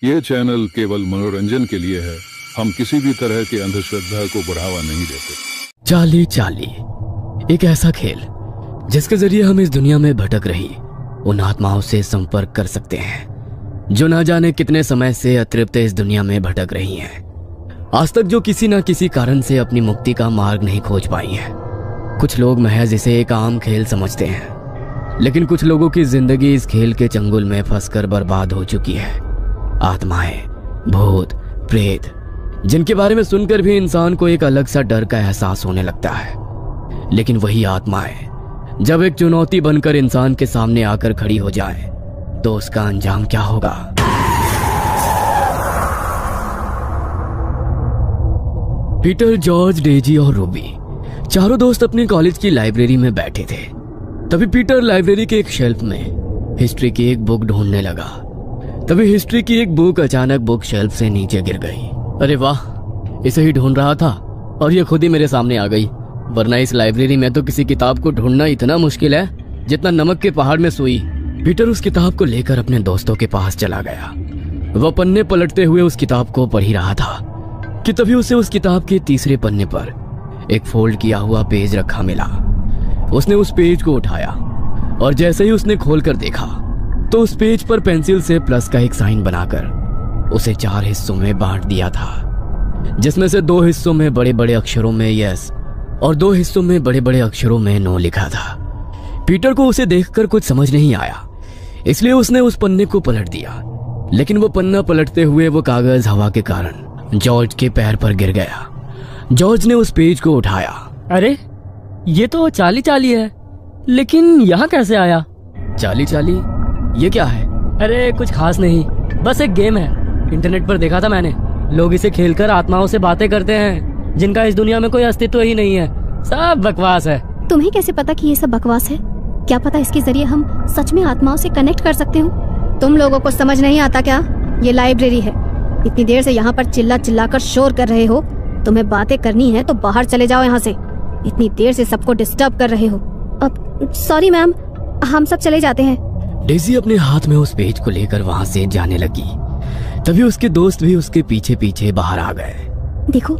ये चैनल केवल मनोरंजन के लिए है। हम किसी भी तरह की अंधश्रद्धा को बढ़ावा नहीं देते। चाली चाली एक ऐसा खेल जिसके जरिए हम इस दुनिया में भटक रही उन आत्माओं से संपर्क कर सकते हैं जो ना जाने कितने समय से अतृप्त इस दुनिया में भटक रही हैं। आज तक जो किसी न किसी कारण से अपनी मुक्ति का मार्ग नहीं खोज पाई हैं। कुछ लोग महज इसे एक आम खेल समझते हैं, लेकिन कुछ लोगों की जिंदगी इस खेल के चंगुल में फंसकर बर्बाद हो चुकी है। आत्माएं, भूत, प्रेत, जिनके बारे में सुनकर भी इंसान को एक अलग सा डर का एहसास होने लगता है। लेकिन वही आत्माएं जब एक चुनौती बनकर इंसान के सामने आकर खड़ी हो जाए तो उसका अंजाम क्या होगा? पीटर, जॉर्ज, डेजी और रूबी चारों दोस्त अपनी कॉलेज की लाइब्रेरी में बैठे थे। तभी पीटर लाइब्रेरी के एक शेल्फ में हिस्ट्री की एक बुक ढूंढने लगा। तभी हिस्ट्री की एक बुक अचानक बुक शेल्फ से नीचे गिर गई। अरे वाह, इसे ही ढूंढ रहा था और ये खुद ही मेरे सामने आ गई। वरना इस लाइब्रेरी में तो किसी किताब को ढूंढना इतना मुश्किल है जितना नमक के पहाड़ में सुई। पीटर उस किताब को लेकर अपने दोस्तों के पास चला गया। वह पन्ने पलटते हुए उस किताब को पढ़ ही रहा था कि तभी उसे उस किताब के तीसरे पन्ने पर एक फोल्ड किया हुआ पेज रखा मिला। उसने उस पेज को उठाया और जैसे ही उसने खोलकर देखा तो उस पेज पर पेंसिल से प्लस का एक साइन बनाकर उसे 4 हिस्सों में बांट दिया था, जिसमें से 2 हिस्सों में बड़े बड़े अक्षरों में यस और 2 हिस्सों में बड़े बड़े अक्षरों में नो लिखा था। पीटर को उसे देखकर कुछ समझ नहीं आया, इसलिए उसने उस पन्ने को पलट दिया। लेकिन वो पन्ना पलटते हुए वो कागज हवा के कारण जॉर्ज के पैर पर गिर गया। जॉर्ज ने उस पेज को उठाया। अरे ये तो चाली चाली है, लेकिन यहाँ कैसे आया? चाली चाली ये क्या है? अरे कुछ खास नहीं, बस एक गेम है। इंटरनेट पर देखा था मैंने। लोग इसे खेलकर आत्माओं से बातें करते हैं जिनका इस दुनिया में कोई अस्तित्व ही नहीं है। सब बकवास है। तुम्हें कैसे पता कि ये सब बकवास है? क्या पता इसके जरिए हम सच में आत्माओं से कनेक्ट कर सकते हो। तुम लोगों को समझ नहीं आता क्या? ये लाइब्रेरी है। इतनी देर से यहाँ पर चिल्ला चिल्ला कर शोर कर रहे हो। तुम्हें बातें करनी है तो बाहर चले जाओ यहाँ से। इतनी देर से सबको डिस्टर्ब कर रहे हो। अब सॉरी मैम, हम सब चले जाते हैं। डेजी अपने हाथ में उस पेज को लेकर वहाँ से जाने लगी। तभी उसके दोस्त भी उसके पीछे पीछे बाहर आ गए। देखो,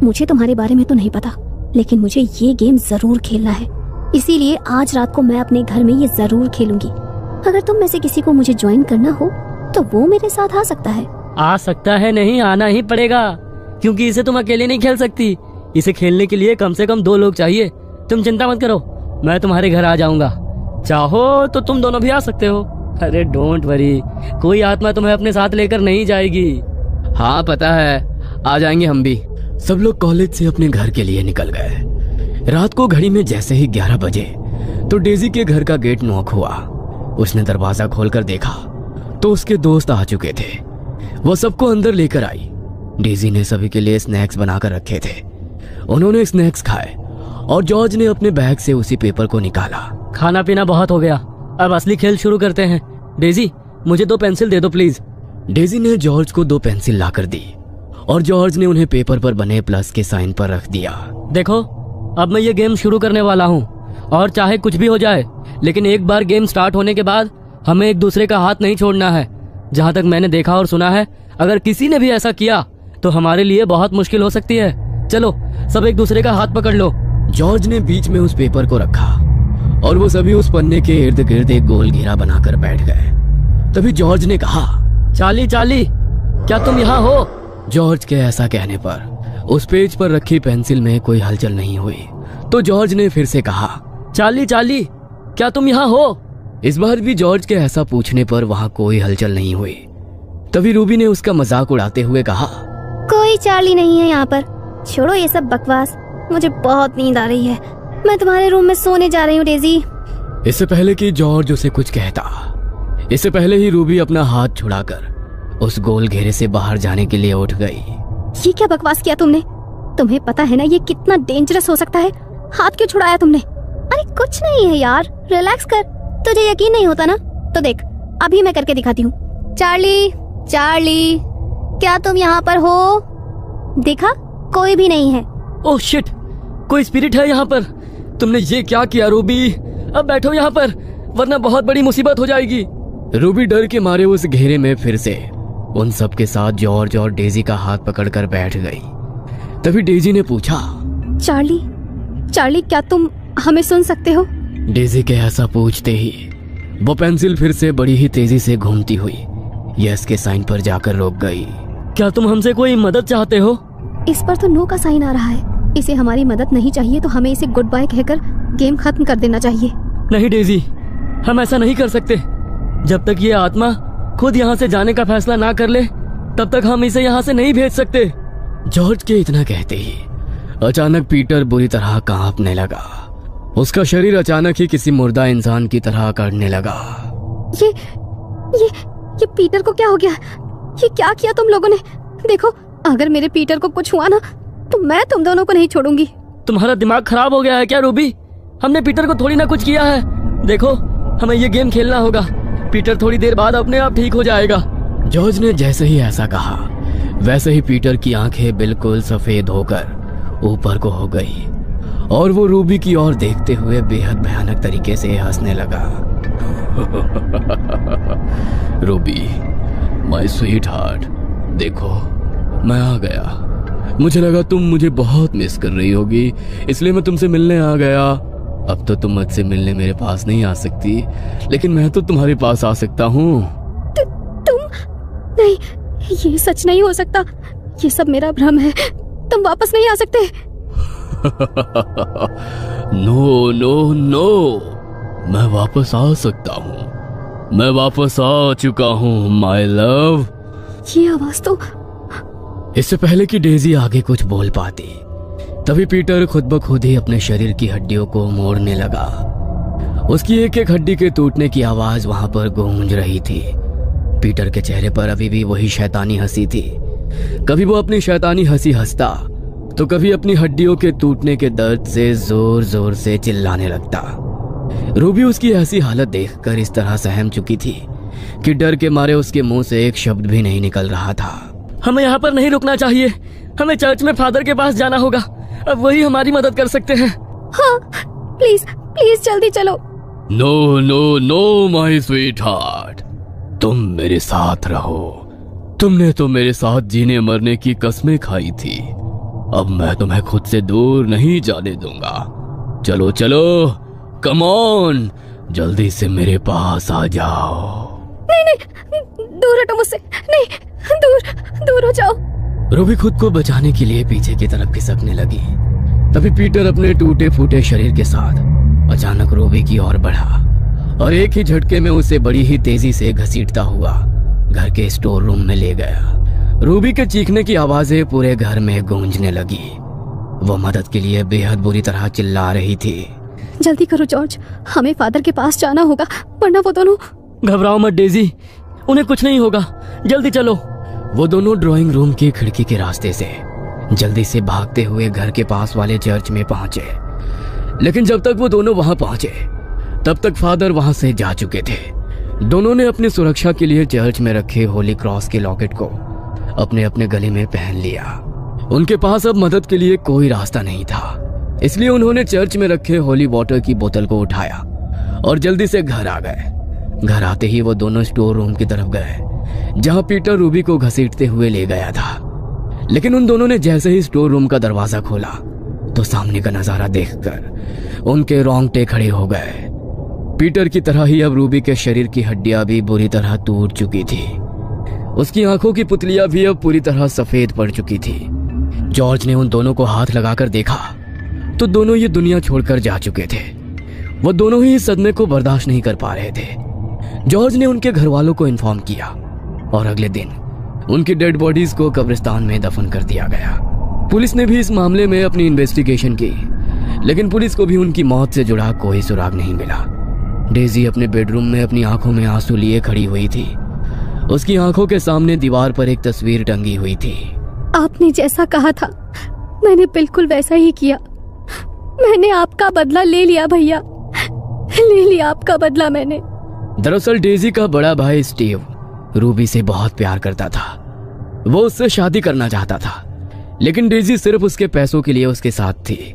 मुझे तुम्हारे बारे में तो नहीं पता, लेकिन मुझे ये गेम जरूर खेलना है। इसीलिए आज रात को मैं अपने घर में ये जरूर खेलूंगी। अगर तुम में से किसी को मुझे ज्वाइन करना हो तो वो मेरे साथ आ सकता है। आ सकता है नहीं, आना ही पड़ेगा, क्योंकि इसे तुम अकेले नहीं खेल सकती। इसे खेलने के लिए कम से कम 2 लोग चाहिए। तुम चिंता मत करो, मैं तुम्हारे घर आ जाऊंगा। चाहो तो तुम दोनों भी आ सकते हो। अरे डोंट वरी, कोई आत्मा तुम्हें अपने साथ लेकर नहीं जाएगी। हाँ पता है, आ जाएंगे हम भी। सब लोग कॉलेज से अपने घर के लिए निकल गए। रात को घड़ी में जैसे ही 11 बजे तो डेजी के घर का गेट नॉक हुआ। उसने दरवाजा खोलकर देखा तो उसके दोस्त आ चुके थे। वो सबको अंदर लेकर आई। डेजी ने सभी के लिए स्नैक्स बनाकर रखे थे। उन्होंने स्नैक्स खाए और जॉर्ज ने अपने बैग से उसी पेपर को निकाला। खाना पीना बहुत हो गया, अब असली खेल शुरू करते हैं। डेजी, मुझे 2 पेंसिल दे दो प्लीज। डेजी ने जॉर्ज को 2 पेंसिल लाकर दी और जॉर्ज ने उन्हें पेपर पर बने प्लस के साइन पर रख दिया। देखो, अब मैं ये गेम शुरू करने वाला हूँ और चाहे कुछ भी हो जाए, लेकिन एक बार गेम स्टार्ट होने के बाद हमें एक दूसरे का हाथ नहीं छोड़ना है। जहाँ तक मैंने देखा और सुना है, अगर किसी ने भी ऐसा किया तो हमारे लिए बहुत मुश्किल हो सकती है। चलो सब एक दूसरे का हाथ पकड़ लो। जॉर्ज ने बीच में उस पेपर को रखा और वो सभी उस पन्ने के इर्द गिर्द एक गोल घेरा बनाकर बैठ गए। तभी जॉर्ज ने कहा, चाली चाली, क्या तुम यहाँ हो? जॉर्ज के ऐसा कहने पर उस पेज पर रखी पेंसिल में कोई हलचल नहीं हुई। तो जॉर्ज ने फिर से कहा, चाली चाली, क्या तुम यहाँ हो? इस बार भी जॉर्ज के ऐसा पूछने पर वहाँ कोई हलचल नहीं हुई। तभी रूबी ने उसका मजाक उड़ाते हुए कहा, कोई चार्ली नहीं है यहाँ पर। छोड़ो ये सब बकवास, मुझे बहुत नींद आ रही है। मैं तुम्हारे रूम में सोने जा रही हूँ डेजी। इससे पहले कि जॉर्ज उसे कुछ कहता, इससे पहले ही रूबी अपना हाथ छुड़ाकर उस गोल घेरे से बाहर जाने के लिए उठ गई। ये क्या बकवास किया तुमने? तुम्हें पता है ना ये कितना डेंजरस हो सकता है। हाथ क्यों छुड़ाया तुमने? अरे कुछ नहीं है यार, रिलैक्स कर। तुझे यकीन नहीं होता ना? तो देख, अभी मैं करके दिखाती हूँ। चार्ली, चार्ली, क्या तुम यहाँ पर हो? देखा, कोई भी नहीं है। ओह शिट, कोई स्पिरिट है यहाँ पर। तुमने ये क्या किया रूबी? अब बैठो यहाँ पर, वरना बहुत बड़ी मुसीबत हो जाएगी। रूबी डर के मारे उस घेरे में फिर से उन सब के साथ जॉर्ज और डेजी का हाथ पकड़कर बैठ गई। तभी डेजी ने पूछा, चार्ली, चार्ली क्या तुम हमें सुन सकते हो? डेजी के ऐसा पूछते ही वो पेंसिल फिर से बड़ी ही तेजी से घूमती हुई यस के साइन पर जाकर रुक गई। क्या तुम हमसे कोई मदद चाहते हो? इस पर तो नो का साइन आ रहा है। इसे हमारी मदद नहीं चाहिए तो हमें इसे गुड बाय कहकर गेम खत्म कर देना चाहिए। नहीं डेजी, हम ऐसा नहीं कर सकते। जब तक ये आत्मा खुद यहाँ से जाने का फैसला ना कर ले तब तक हम इसे यहाँ से नहीं भेज सकते। जॉर्ज के इतना कहते ही अचानक पीटर बुरी तरह कांपने लगा। उसका शरीर अचानक ही किसी मुर्दा इंसान की तरह अकड़ने लगा। ये पीटर को क्या हो गया? ये क्या किया तुम लोगों ने? देखो, अगर मेरे पीटर को कुछ हुआ ना तो मैं तुम दोनों को नहीं छोड़ूंगी। तुम्हारा दिमाग खराब हो गया है क्या रूबी? हमने पीटर को थोड़ी ना कुछ किया है। देखो, हमें ये गेम खेलना होगा। पीटर थोड़ी देर बाद अपने आप ठीक हो जाएगा। जॉर्ज ने जैसे ही ऐसा कहा वैसे ही पीटर की आंखें बिल्कुल सफेद होकर ऊपर को हो गई और वो रूबी की ओर देखते हुए बेहद भयानक तरीके से हंसने लगा। रूबी, माय स्वीट हार्ट, देखो मैं आ गया। मुझे लगा तुम मुझे बहुत मिस कर रही होगी, इसलिए मैं तुमसे मिलने आ गया। अब तो तुम मुझसे मिलने मेरे पास नहीं आ सकती, लेकिन मैं तो तुम्हारे पास आ सकता हूँ। तुम नहीं, ये सच नहीं हो सकता। ये सब मेरा भ्रम है। तुम वापस नहीं आ सकते। नो नो नो, मैं वापस आ सकता हूँ। मैं वापस आ चुका हूँ माय लव। ये आवाज तो। इससे पहले कि डेजी आगे कुछ बोल पाती तभी पीटर खुद ब खुद ही अपने शरीर की हड्डियों को मोड़ने लगा। उसकी एक एक हड्डी के टूटने की आवाज वहां पर गूंज रही थी। पीटर के चेहरे पर अभी भी वही शैतानी हंसी थी। कभी वो अपनी शैतानी हंसी हंसता तो कभी अपनी हड्डियों के टूटने के दर्द से जोर जोर से चिल्लाने लगता। रूबी उसकी ऐसी हालत देखकर इस तरह सहम चुकी थी कि डर के मारे उसके मुंह से एक शब्द भी नहीं निकल रहा था। हमें यहाँ पर नहीं रुकना चाहिए। हमें चर्च में फादर के पास जाना होगा। अब वही हमारी मदद कर सकते हैं। हाँ, प्लीज प्लीज जल्दी चलो। No no no my sweetheart, तुम मेरे साथ रहो। तुमने तो मेरे साथ जीने मरने की कसमें खाई थी। अब मैं तुम्हें खुद से दूर नहीं जाने दूंगा। चलो चलो, कम ऑन, जल्दी से मेरे पास आ जाओ। नहीं नहीं, दूर हटो मुझसे। नहीं, दूर दूर हो जाओ। रूबी खुद को बचाने के लिए पीछे की तरफ खिसकने लगी। तभी पीटर अपने टूटे फूटे शरीर के साथ अचानक रूबी की ओर बढ़ा और एक ही झटके में उसे बड़ी ही तेजी से घसीटता हुआ घर के स्टोर रूम में ले गया। रूबी के चीखने की आवाजें पूरे घर में गूंजने लगी। वो मदद के लिए बेहद बुरी तरह चिल्ला रही थी। जल्दी करो जॉर्ज, हमें फादर के पास जाना होगा, वरना वो दोनों। घबराओ मत डेजी, उन्हें कुछ नहीं होगा। जल्दी चलो। वो दोनों ड्राइंग रूम की खिड़की के रास्ते से जल्दी से भागते हुए घर के पास वाले चर्च में पहुंचे। लेकिन जब तक वो दोनों वहां पहुंचे तब तक फादर वहां से जा चुके थे। दोनों ने अपनी सुरक्षा के लिए चर्च में रखे होली क्रॉस के लॉकेट को अपने अपने गले में पहन लिया। उनके पास अब मदद के लिए कोई रास्ता नहीं था, इसलिए उन्होंने चर्च में रखे होली वाटर की बोतल को उठाया और जल्दी से घर आ गए। घर आते ही वो दोनों स्टोर रूम की तरफ गए जहां पीटर रूबी को घसीटते हुए ले गया था। लेकिन उन दोनों ने जैसे ही स्टोर रूम का दरवाजा खोला तो सामने का नजारा देखकर उनके रोंगटे खड़े हो गए। पीटर की तरह ही अब रूबी के शरीर की हड्डियां भी बुरी तरह टूट चुकी थी। उसकी आंखों की पुतलियां भी अब पूरी तरह सफेद पड़ चुकी थी। जॉर्ज ने उन दोनों को हाथ लगाकर देखा तो दोनों ये दुनिया छोड़कर जा चुके थे। वो दोनों ही इस सदमे को बर्दाश्त नहीं कर पा रहे थे। जॉर्ज ने उनके घर वालों को इन्फॉर्म किया और अगले दिन उनकी डेड बॉडीज को कब्रिस्तान में दफन कर दिया गया। पुलिस ने भी इस मामले में अपनी इन्वेस्टिगेशन की, लेकिन पुलिस को भी उनकी मौत से जुड़ा कोई सुराग नहीं मिला। डेजी अपने बेडरूम में अपनी आंखों में आंसू लिए खड़ी हुई थी। उसकी आंखों के सामने दीवार पर एक तस्वीर टंगी हुई थी। आपने जैसा कहा था मैंने बिल्कुल वैसा ही किया। मैंने आपका बदला ले लिया भैया, ले लिया आपका बदला मैंने। दरअसल डेजी का बड़ा भाई स्टीव रूबी से बहुत प्यार करता था। वो उससे शादी करना चाहता था, लेकिन डेजी सिर्फ उसके पैसों के लिए उसके साथ थी।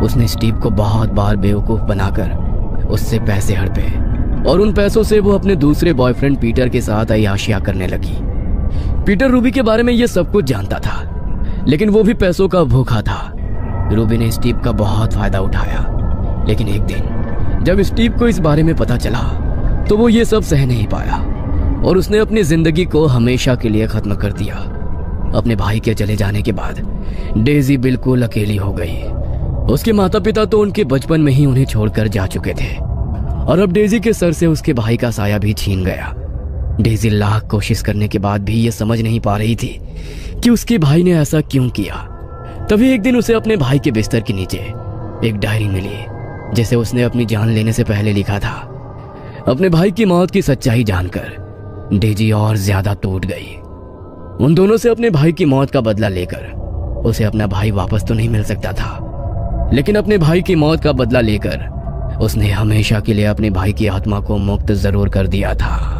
उसने स्टीव को बहुत बार बेवकूफ बनाकर उससे पैसे हड़पे और उन पैसों से वो अपने दूसरे बॉयफ्रेंड पीटर के साथ अय्याशियां करने लगी। पीटर रूबी के बारे में ये सब कुछ जानता था, लेकिन वो भी पैसों का भूखा था। रूबी ने स्टीव का बहुत फायदा उठाया, लेकिन एक दिन जब स्टीव को इस बारे में पता चला तो वो ये सब सह नहीं पाया और उसने अपनी जिंदगी को हमेशा के लिए खत्म कर दिया। अपने भाई के चले जाने के बाद डेजी बिल्कुल अकेली हो गई। उसके माता पिता तो उनके बचपन में ही उन्हें छोड़कर जा चुके थे और अब डेजी के सर से उसके भाई का साया भी छीन गया। डेजी लाख कोशिश करने के बाद भी ये समझ नहीं पा रही थी कि उसके भाई ने ऐसा क्यों किया। तभी एक दिन उसे अपने भाई के बिस्तर के नीचे एक डायरी मिली, जिसे उसने अपनी जान लेने से पहले लिखा था। अपने भाई की मौत की सच्चाई जानकर डेजी और ज्यादा टूट गई। उन दोनों से अपने भाई की मौत का बदला लेकर उसे अपना भाई वापस तो नहीं मिल सकता था, लेकिन अपने भाई की मौत का बदला लेकर उसने हमेशा के लिए अपने भाई की आत्मा को मुक्त जरूर कर दिया था।